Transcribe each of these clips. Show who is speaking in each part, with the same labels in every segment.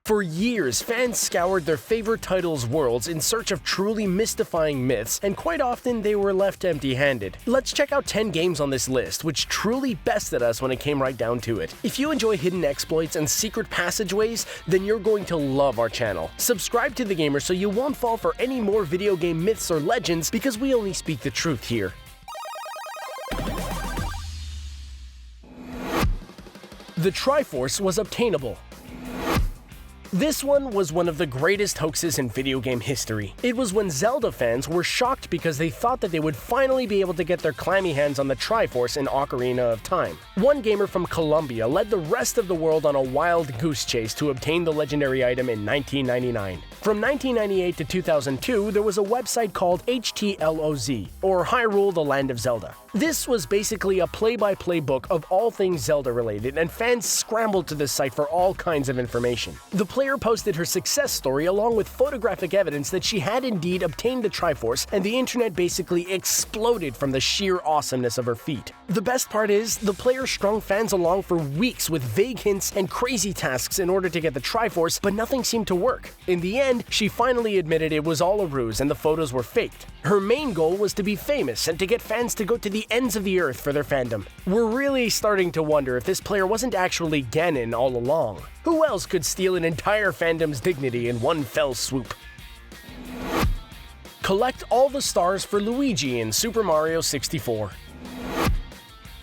Speaker 1: For years, fans scoured their favorite titles' worlds in search of truly mystifying myths, and quite often they were left empty-handed. Let's check out 10 games on this list which truly bested us when it came right down to it. If you enjoy hidden exploits and secret passageways, then you're going to love our channel. Subscribe to The Gamer so you won't fall for any more video game myths or legends, because we only speak the truth here. The Triforce Was Obtainable. This one was one of the greatest hoaxes in video game history. It was when Zelda fans were shocked because they thought that they would finally be able to get their clammy hands on the Triforce in Ocarina of Time. One gamer from Colombia led the rest of the world on a wild goose chase to obtain the legendary item in 1999. From 1998 to 2002, there was a website called HTLOZ, or Hyrule: The Land of Zelda. This was basically a play-by-play book of all things Zelda-related, and fans scrambled to this site for all kinds of information. The player posted her success story along with photographic evidence that she had indeed obtained the Triforce, and the internet basically exploded from the sheer awesomeness of her feat. The best part is, the player strung fans along for weeks with vague hints and crazy tasks in order to get the Triforce, but nothing seemed to work. In the end, she finally admitted it was all a ruse and the photos were faked. Her main goal was to be famous and to get fans to go to the ends of the earth for their fandom. We're really starting to wonder if this player wasn't actually Ganon all along. Who else could steal an entire fandom's dignity in one fell swoop? Collect all the stars for Luigi in Super Mario 64.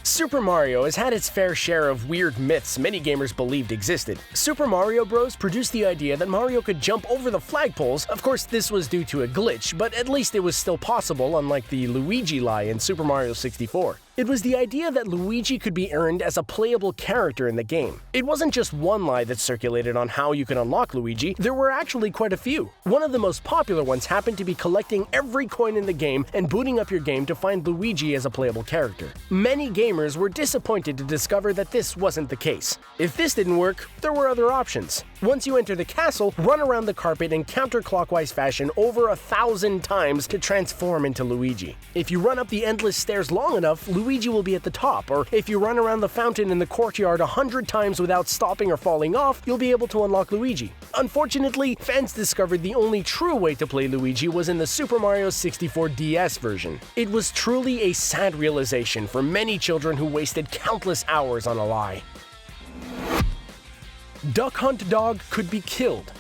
Speaker 1: Super Mario has had its fair share of weird myths many gamers believed existed. Super Mario Bros. Produced the idea that Mario could jump over the flagpoles. Of course, this was due to a glitch, but at least it was still possible, unlike the Luigi lie in Super Mario 64. It was the idea that Luigi could be earned as a playable character in the game. It wasn't just one lie that circulated on how you can unlock Luigi, there were actually quite a few. One of the most popular ones happened to be collecting every coin in the game and booting up your game to find Luigi as a playable character. Many gamers were disappointed to discover that this wasn't the case. If this didn't work, there were other options. Once you enter the castle, run around the carpet in counterclockwise fashion over 1,000 times to transform into Luigi. If you run up the endless stairs long enough, Luigi will be at the top, or if you run around the fountain in the courtyard 100 times without stopping or falling off, you'll be able to unlock Luigi. Unfortunately, fans discovered the only true way to play Luigi was in the Super Mario 64 DS version. It was truly a sad realization for many children who wasted countless hours on a lie. Duck Hunt dog could be killed.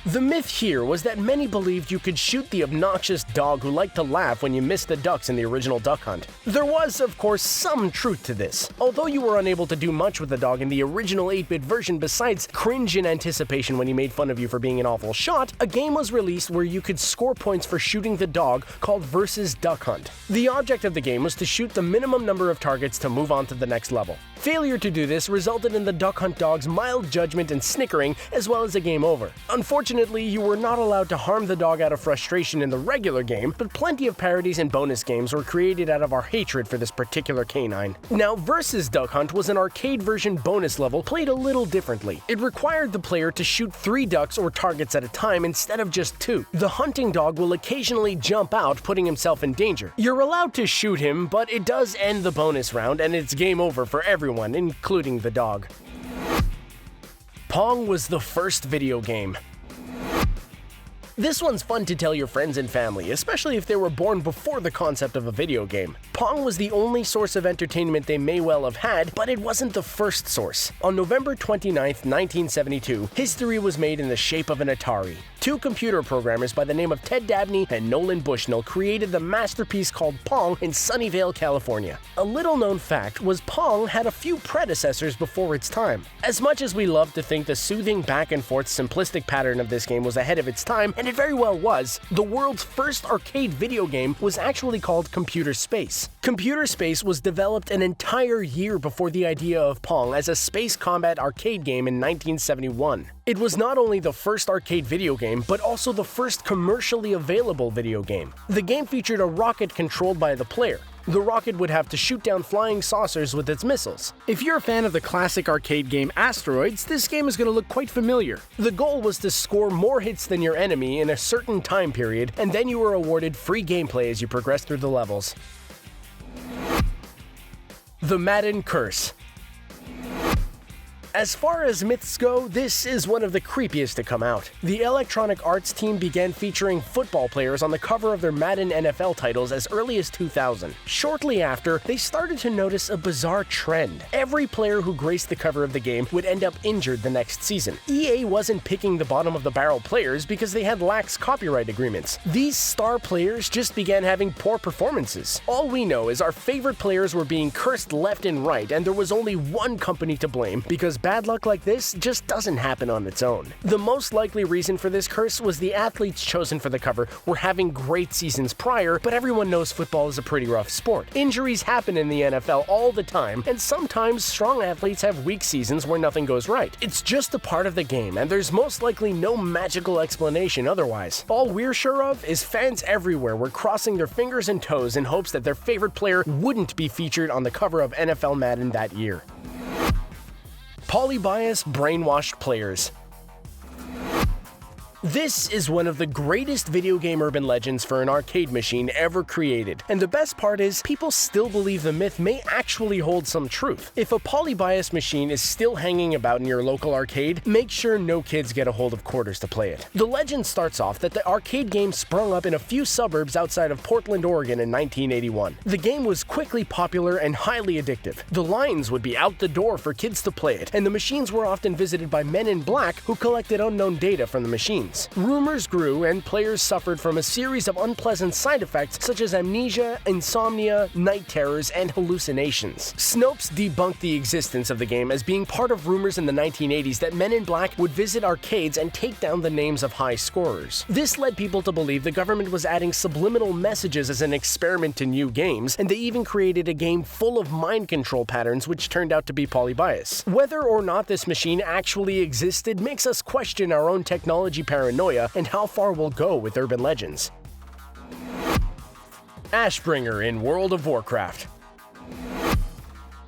Speaker 1: The myth here was that many believed you could shoot the obnoxious dog who liked to laugh when you missed the ducks in the original Duck Hunt. There was, of course, some truth to this. Although you were unable to do much with the dog in the original 8-bit version besides cringe in anticipation when he made fun of you for being an awful shot, a game was released where you could score points for shooting the dog called Versus Duck Hunt. The object of the game was to shoot the minimum number of targets to move on to the next level. Failure to do this resulted in the Duck Hunt dog's mild judgment and snickering, as well as a game over. Unfortunately, you were not allowed to harm the dog out of frustration in the regular game, but plenty of parodies and bonus games were created out of our hatred for this particular canine. Now, Versus Duck Hunt was an arcade version bonus level played a little differently. It required the player to shoot 3 ducks or targets at a time instead of just 2. The hunting dog will occasionally jump out, putting himself in danger. You're allowed to shoot him, but it does end the bonus round, and it's game over for everyone, including the dog. Pong was the first video game. This one's fun to tell your friends and family, especially if they were born before the concept of a video game. Pong was the only source of entertainment they may well have had, but it wasn't the first source. On November 29, 1972, history was made in the shape of an Atari. 2 computer programmers by the name of Ted Dabney and Nolan Bushnell created the masterpiece called Pong in Sunnyvale, California. A little-known fact was Pong had a few predecessors before its time. As much as we love to think the soothing back-and-forth simplistic pattern of this game was ahead of its time, and it very well was, the world's first arcade video game was actually called Computer Space. Computer Space was developed an entire year before the idea of Pong as a space combat arcade game in 1971. It was not only the first arcade video game, but also the first commercially available video game. The game featured a rocket controlled by the player. The rocket would have to shoot down flying saucers with its missiles. If you're a fan of the classic arcade game Asteroids, this game is going to look quite familiar. The goal was to score more hits than your enemy in a certain time period, and then you were awarded free gameplay as you progressed through the levels. The Madden Curse. As far as myths go, this is one of the creepiest to come out. The Electronic Arts team began featuring football players on the cover of their Madden NFL titles as early as 2000. Shortly after, they started to notice a bizarre trend. Every player who graced the cover of the game would end up injured the next season. EA wasn't picking the bottom of the barrel players because they had lax copyright agreements. These star players just began having poor performances. All we know is our favorite players were being cursed left and right, and there was only one company to blame because bad luck like this just doesn't happen on its own. The most likely reason for this curse was the athletes chosen for the cover were having great seasons prior, but everyone knows football is a pretty rough sport. Injuries happen in the NFL all the time, and sometimes strong athletes have weak seasons where nothing goes right. It's just a part of the game, and there's most likely no magical explanation otherwise. All we're sure of is fans everywhere were crossing their fingers and toes in hopes that their favorite player wouldn't be featured on the cover of NFL Madden that year. Polybius brainwashed players. This is one of the greatest video game urban legends for an arcade machine ever created, and the best part is, people still believe the myth may actually hold some truth. If a Polybius machine is still hanging about in your local arcade, make sure no kids get a hold of quarters to play it. The legend starts off that the arcade game sprung up in a few suburbs outside of Portland, Oregon in 1981. The game was quickly popular and highly addictive. The lines would be out the door for kids to play it, and the machines were often visited by men in black who collected unknown data from the machines. Rumors grew, and players suffered from a series of unpleasant side effects such as amnesia, insomnia, night terrors, and hallucinations. Snopes debunked the existence of the game as being part of rumors in the 1980s that men in black would visit arcades and take down the names of high scorers. This led people to believe the government was adding subliminal messages as an experiment to new games, and they even created a game full of mind control patterns which turned out to be Polybius. Whether or not this machine actually existed makes us question our own technology paranoia and how far we'll go with urban legends. Ashbringer in World of Warcraft.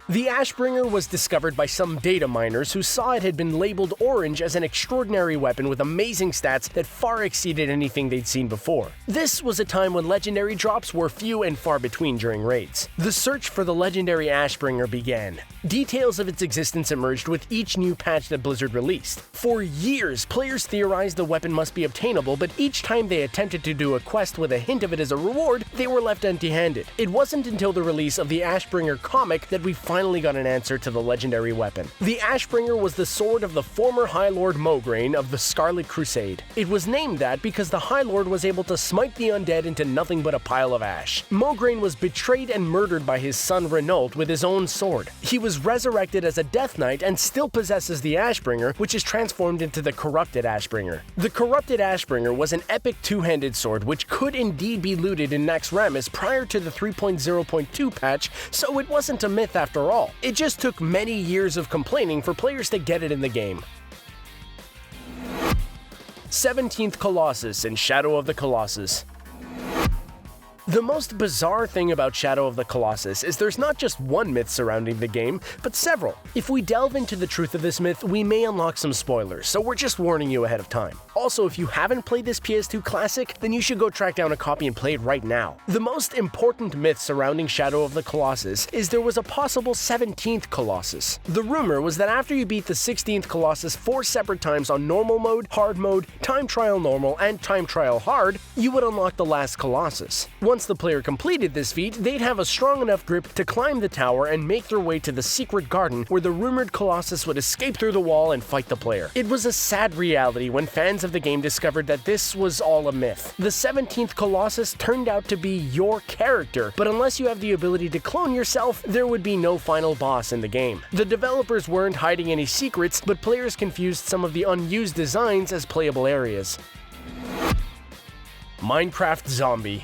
Speaker 1: The Ashbringer was discovered by some data miners who saw it had been labeled orange as an extraordinary weapon with amazing stats that far exceeded anything they'd seen before. This was a time when legendary drops were few and far between during raids. The search for the legendary Ashbringer began. Details of its existence emerged with each new patch that Blizzard released. For years, players theorized the weapon must be obtainable, but each time they attempted to do a quest with a hint of it as a reward, they were left empty-handed. It wasn't until the release of the Ashbringer comic that we finally got an answer to the legendary weapon. The Ashbringer was the sword of the former High Lord Mograine of the Scarlet Crusade. It was named that because the High Lord was able to smite the undead into nothing but a pile of ash. Mograine was betrayed and murdered by his son Renault with his own sword. He was resurrected as a Death Knight and still possesses the Ashbringer, which is transformed into the Corrupted Ashbringer. The Corrupted Ashbringer was an epic two-handed sword which could indeed be looted in Naxxramas prior to the 3.0.2 patch, so it wasn't a myth after all. It just took many years of complaining for players to get it in the game. 17th Colossus and Shadow of the Colossus. The most bizarre thing about Shadow of the Colossus is there's not just one myth surrounding the game, but several. If we delve into the truth of this myth, we may unlock some spoilers, so we're just warning you ahead of time. Also, if you haven't played this PS2 classic, then you should go track down a copy and play it right now. The most important myth surrounding Shadow of the Colossus is there was a possible 17th Colossus. The rumor was that after you beat the 16th Colossus 4 separate times on normal mode, hard mode, time trial normal, and time trial hard, you would unlock the last Colossus. Once the player completed this feat, they'd have a strong enough grip to climb the tower and make their way to the secret garden where the rumored Colossus would escape through the wall and fight the player. It was a sad reality when fans of the game discovered that this was all a myth. The 17th Colossus turned out to be your character, but unless you have the ability to clone yourself, there would be no final boss in the game. The developers weren't hiding any secrets, but players confused some of the unused designs as playable areas. Minecraft Zombie.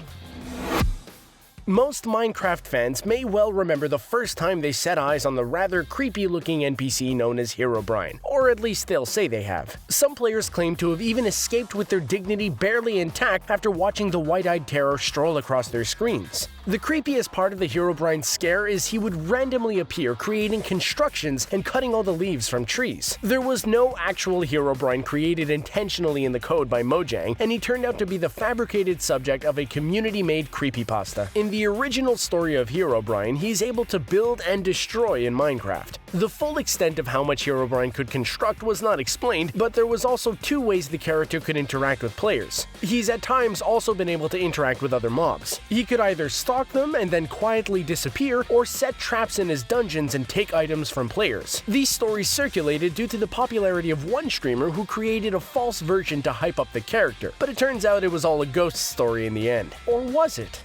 Speaker 1: Most Minecraft fans may well remember the first time they set eyes on the rather creepy-looking NPC known as Herobrine, or at least they'll say they have. Some players claim to have even escaped with their dignity barely intact after watching the white-eyed terror stroll across their screens. The creepiest part of the Herobrine scare is he would randomly appear, creating constructions and cutting all the leaves from trees. There was no actual Herobrine created intentionally in the code by Mojang, and he turned out to be the fabricated subject of a community-made creepypasta. In the original story of Herobrine, he's able to build and destroy in Minecraft. The full extent of how much Herobrine could construct was not explained, but there was also 2 ways the character could interact with players. He's at times also been able to interact with other mobs. He could either stalk them and then quietly disappear, or set traps in his dungeons and take items from players. These stories circulated due to the popularity of one streamer who created a false version to hype up the character, but it turns out it was all a ghost story in the end. Or was it?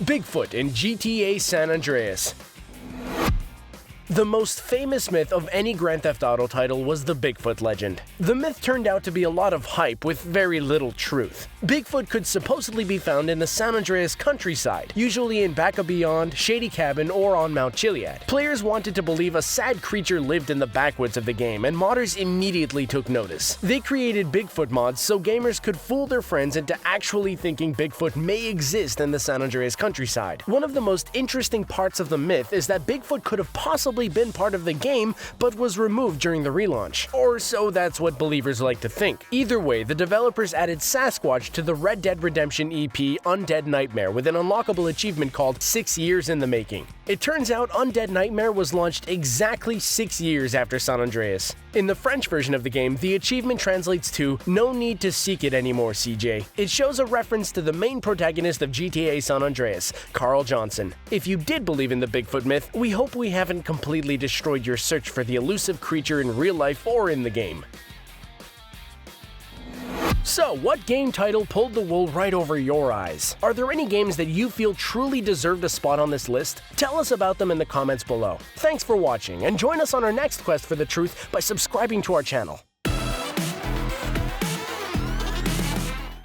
Speaker 1: Bigfoot in GTA San Andreas. The most famous myth of any Grand Theft Auto title was the Bigfoot legend. The myth turned out to be a lot of hype with very little truth. Bigfoot could supposedly be found in the San Andreas countryside, usually in Back of Beyond, Shady Cabin, or on Mount Chiliad. Players wanted to believe a sad creature lived in the backwoods of the game, and modders immediately took notice. They created Bigfoot mods so gamers could fool their friends into actually thinking Bigfoot may exist in the San Andreas countryside. One of the most interesting parts of the myth is that Bigfoot could have possibly been part of the game, but was removed during the relaunch. Or so that's what believers like to think. Either way, the developers added Sasquatch to the Red Dead Redemption EP Undead Nightmare with an unlockable achievement called 6 years in the making. It turns out Undead Nightmare was launched exactly 6 years after San Andreas. In the French version of the game, the achievement translates to "No need to seek it anymore, CJ." It shows a reference to the main protagonist of GTA San Andreas, Carl Johnson. If you did believe in the Bigfoot myth, we hope we haven't completely destroyed your search for the elusive creature in real life or in the game. So, what game title pulled the wool right over your eyes? Are there any games that you feel truly deserved a spot on this list? Tell us about them in the comments below. Thanks for watching, and join us on our next quest for the truth by subscribing to our channel.